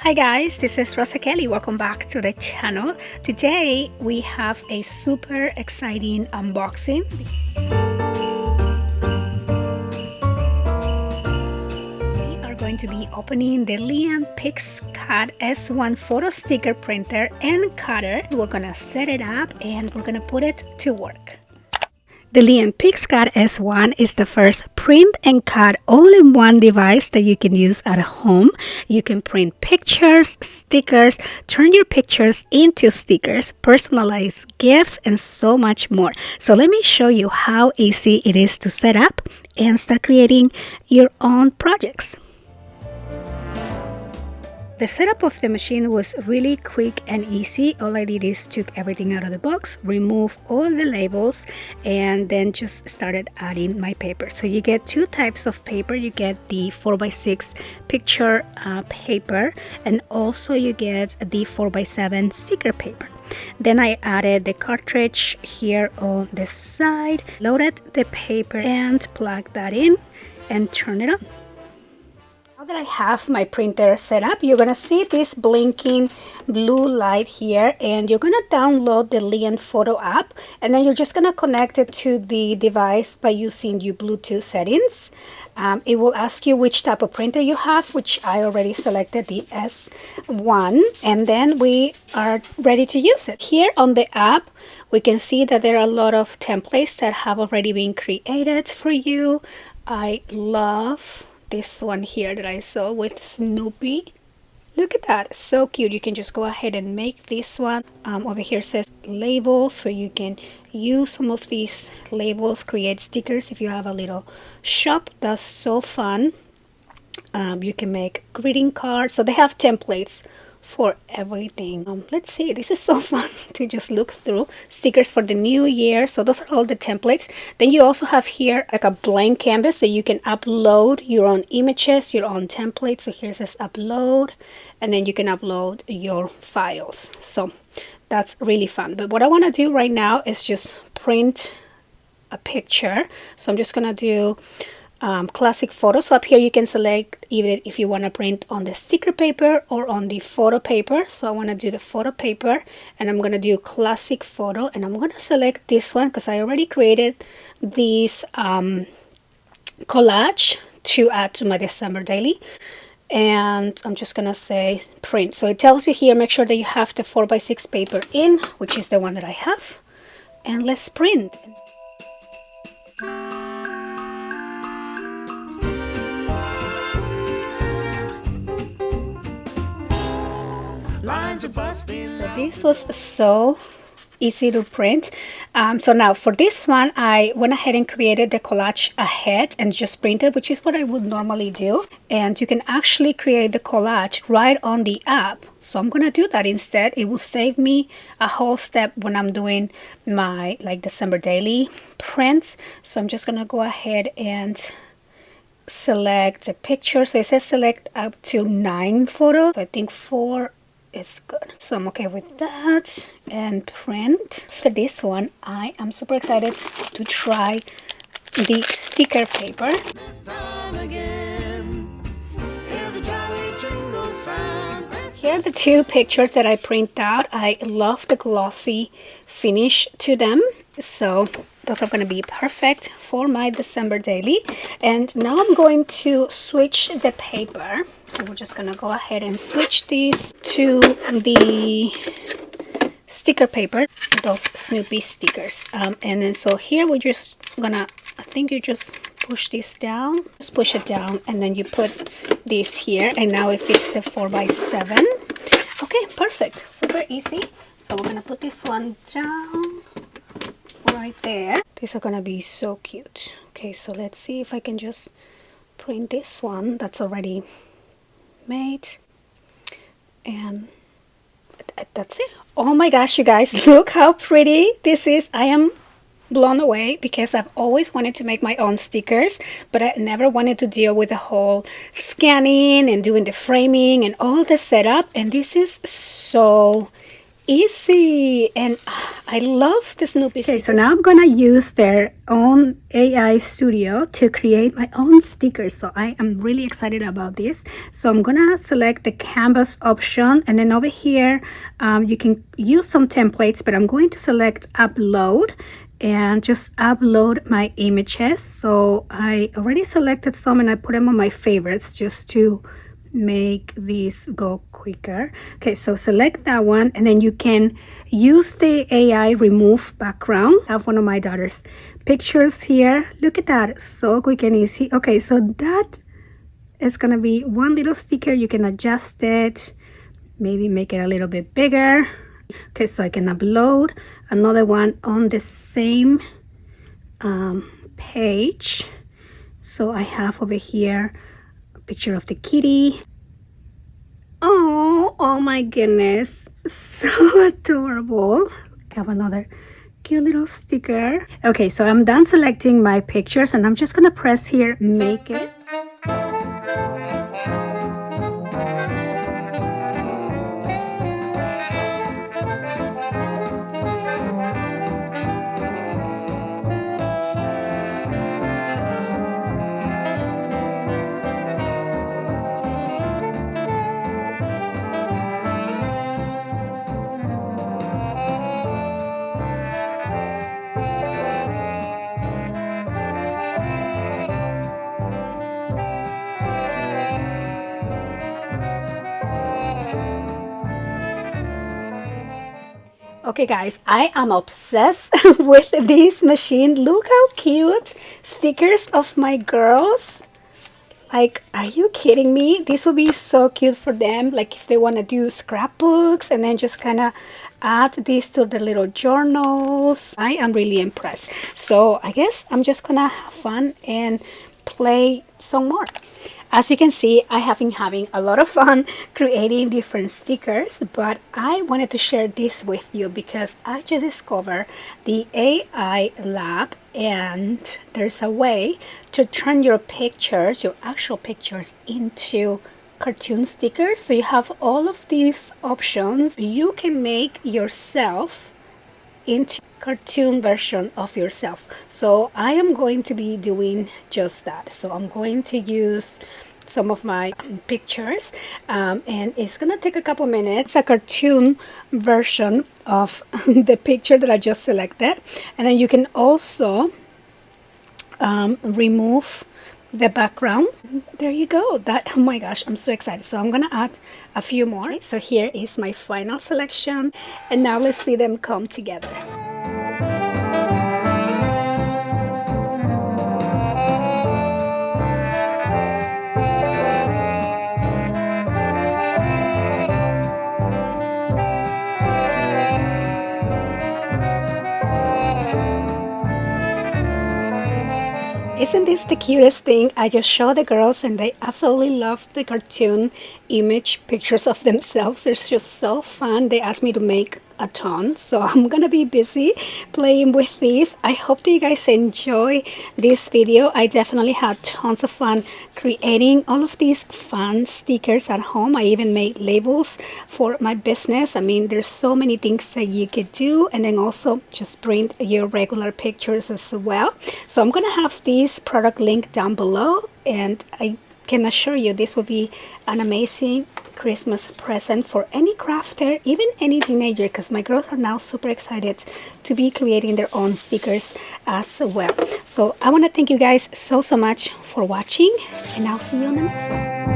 Hi guys, this is Rosa Kelly. Welcome back to the channel. Today we have a super exciting unboxing. We are going to be opening the Liene PixCut S1 photo sticker printer and cutter. We're gonna set it up and we're gonna put it to work. The Liene PixCut S1 is the first print and cut all-in-one device that you can use at home. You can print pictures, stickers, turn your pictures into stickers, personalize gifts, and so much more. So let me show you how easy it is to set up and start creating your own projects. The setup of the machine was really quick and easy. All I did is took everything out of the box, remove all the labels, and then just started adding my paper. So you get two types of paper. You get the 4x6 picture paper, and also you get the 4x7 sticker paper. Then I added the cartridge here on the side, loaded the paper, and plugged that in and turn it on. Now that I have my printer set up, you're gonna see this blinking blue light here, and you're gonna download the Liene photo app, and then you're just gonna connect it to the device by using your Bluetooth settings. It will ask you which type of printer you have, which I already selected the S1, and then we are ready to use it. Here on the app, we can see that there are a lot of templates that have already been created for you. I love this one here that I saw with Snoopy. Look at that, so cute. You can just go ahead and make this one. Over here says labels, so you can use some of these labels, create stickers if you have a little shop. That's so fun. You can make greeting cards, so they have templates for everything. Let's see, this is so fun to just look through. Stickers for the new year, so those are all the templates. Then you also have here like a blank canvas that you can upload your own images, your own templates. So here it says upload, and then you can upload your files. So that's really fun. But what I want to do right now is just print a picture. So I'm just gonna do classic photo. So up here you can select even if you want to print on the sticker paper or on the photo paper. So I want to do the photo paper, and I'm going to do classic photo, and I'm going to select this one because I already created this collage to add to my December daily. And I'm just gonna say print. So it tells you here, make sure that you have the 4x6 paper in, which is the one that I have, and let's print. So this was so easy to print. So now for this one, I went ahead and created the collage ahead and just printed, which is what I would normally do. And you can actually create the collage right on the app. So I'm gonna do that instead. It will save me a whole step when I'm doing my December daily prints. So I'm just gonna go ahead and select a picture. So it says select up to 9 photos. So I think 4 is good, so I'm okay with that, and print. For this one, I am super excited to try the sticker paper. Here are the two pictures that I print out. I love the glossy finish to them, so those are going to be perfect for my December daily. And now I'm going to switch the paper. So we're just going to go ahead and switch these to the sticker paper, those Snoopy stickers. And then so here we're just gonna, I think you just push this down, just push it down, and then you put this here, and now it fits the 4x7. Okay, perfect, super easy. So we're gonna put this one down right there. These are gonna be so cute. Okay, so let's see if I can just print this one that's already made, and that's it. Oh my gosh, you guys, look how pretty this is. I am blown away because I've always wanted to make my own stickers, but I never wanted to deal with the whole scanning and doing the framing and all the setup, and this is so easy, and I love the Snoopy. Okay, so now I'm gonna use their own AI studio to create my own stickers. So I am really excited about this. So I'm gonna select the canvas option, and then over here you can use some templates, but I'm going to select upload and just upload my images. So I already selected some and I put them on my favorites just to make these go quicker. Okay, so select that one, and then you can use the AI remove background. I have one of my daughter's pictures here. Look at that, so quick and easy. Okay, so that is gonna be one little sticker. You can adjust it, maybe make it a little bit bigger. Okay, so I can upload another one on the same page. So I have over here picture of the kitty. Oh my goodness, so adorable. I have another cute little sticker. Okay, so I'm done selecting my pictures and I'm just gonna press here, make it. Okay guys, I am obsessed with this machine. Look how cute stickers of my girls. Like, are you kidding me? This would be so cute for them, like if they want to do scrapbooks and then just kind of add this to the little journals. I am really impressed. So I guess I'm just gonna have fun and play some more. As you can see, I have been having a lot of fun creating different stickers, but I wanted to share this with you because I just discovered the AI lab, and there's a way to turn your pictures, your actual pictures, into cartoon stickers. So you have all of these options. You can make yourself into cartoon version of yourself. So I am going to be doing just that. So I'm going to use some of my pictures and it's gonna take a couple minutes. A cartoon version of the picture that I just selected, and then you can also remove the background. There you go. That, oh my gosh, I'm so excited. So I'm gonna add a few more. So here is my final selection, and now let's see them come together. Isn't this the cutest thing? I just showed the girls and they absolutely loved the cartoon image pictures of themselves. They're just so fun. They asked me to make a ton, so I'm gonna be busy playing with these. I hope that you guys enjoy this video. I definitely had tons of fun creating all of these fun stickers at home. I even made labels for my business. I mean, there's so many things that you could do, and then also just print your regular pictures as well. So I'm gonna have this product link down below, and I can assure you this will be an amazing Christmas present for any crafter, even any teenager, because my girls are now super excited to be creating their own stickers as well. So I want to thank you guys so much for watching, and I'll see you on the next one.